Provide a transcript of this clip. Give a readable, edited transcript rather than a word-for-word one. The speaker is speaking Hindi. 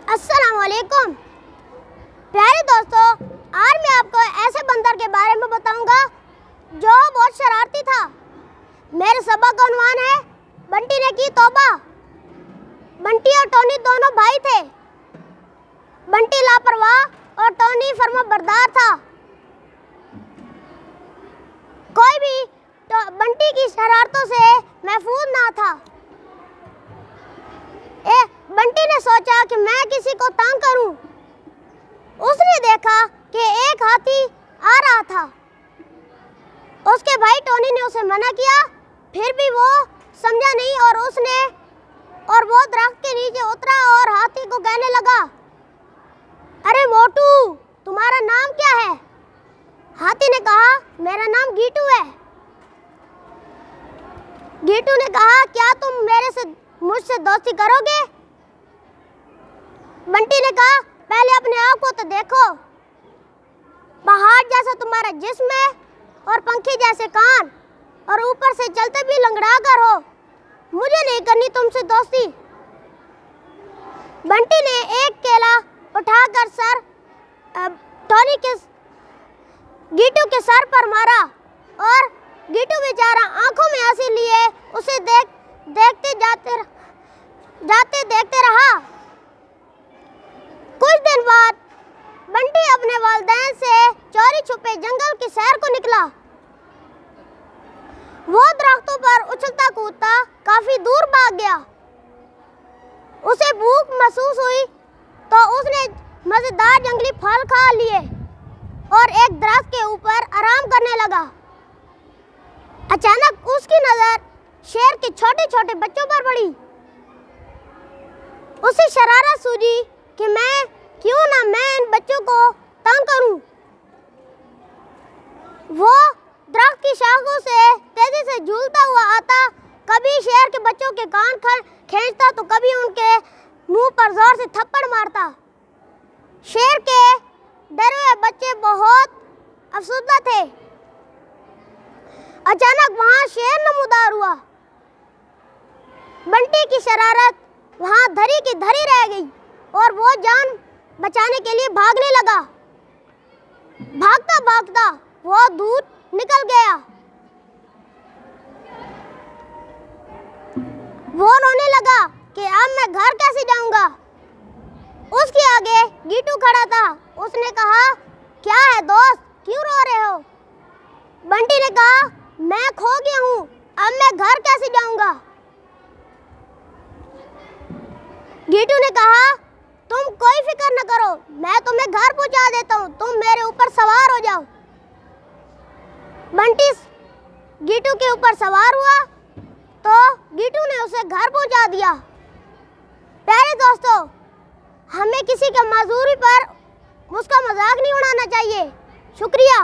अस्सलाम वालेकुम प्यारे दोस्तों, आज मैं आपको ऐसे बंदर के बारे में बताऊंगा जो बहुत शरारती था। मेरे सबक का उन्वान है बंटी ने की तौबा। बंटी और टोनी दोनों भाई थे। बंटी लापरवाह और टोनी फर्माबरदार था। कोई भी बंटी की शरारतों से महफूज ना था। बंटी ने सोचा कि मैं किसी को तंग करूं। उसने देखा कि एक हाथी आ रहा था। उसके भाई टोनी ने उसे मना किया, फिर भी वो समझा नहीं और वो दरख्त के नीचे उतरा और हाथी को कहने लगा, अरे मोटू, तुम्हारा नाम क्या है? हाथी ने कहा, मेरा नाम गीटू है। गीटू ने कहा, क्या तुम मुझसे दोस्ती करोगे? बंटी ने कहा, पहले अपने आप को तो देखो। पहाड़ जैसा तुम्हारा जिस्म है और पंखे जैसे कान और ऊपर से चलते भी लंगड़ा कर हो। मुझे नहीं करनी तुमसे दोस्ती। बंटी ने एक केला उठाकर गीटू के सर पर मारा और गीटू बेचारा आंखों में आंसू लिए उसे देखते रहा। कुछ दिन बाद बंटी अपने वालिदैन से चोरी छुपे जंगल की सैर को निकला। वो दरख्तों पर उछलता कूदता काफी दूर भाग गया। उसे भूख महसूस हुई तो उसने मजेदार जंगली फल खा लिए और एक दरख्त के ऊपर आराम करने लगा। अचानक उसकी नजर शेर के छोटे छोटे बच्चों पर पड़ी। उसे शरारत सूझी कि क्यों ना मैं इन बच्चों को तंग करूं। वो दरख्त की शाखों से तेजी से झूलता हुआ आता, कभी शेर के बच्चों के कान खींचता तो कभी उनके मुंह पर जोर से थप्पड़ मारता। शेर के डरे हुए बच्चे बहुत अफसरदा थे। अचानक वहां शेर नमूदार हुआ। बंटी की शरारत वहां धरी की धरी रह गई और वो जान बचाने के लिए भागने लगा। भागता भागता वो दूर निकल गया। वो रोने लगा कि अब मैं घर कैसे जाऊंगा। उसके आगे गीटू खड़ा था। उसने कहा, क्या है दोस्त, क्यों रो रहे हो? बंटी ने कहा, मैं खो गया हूँ, अब मैं घर कैसे जाऊंगा? गीटू ने कहा, तुम कोई फिक्र न करो, मैं तुम्हें घर पहुंचा देता हूँ, तुम मेरे ऊपर सवार हो जाओ। बंटी गीटू के ऊपर सवार हुआ तो गीटू ने उसे घर पहुंचा दिया। प्यारे दोस्तों, हमें किसी के मजदूरी पर उसका मजाक नहीं उड़ाना चाहिए। शुक्रिया।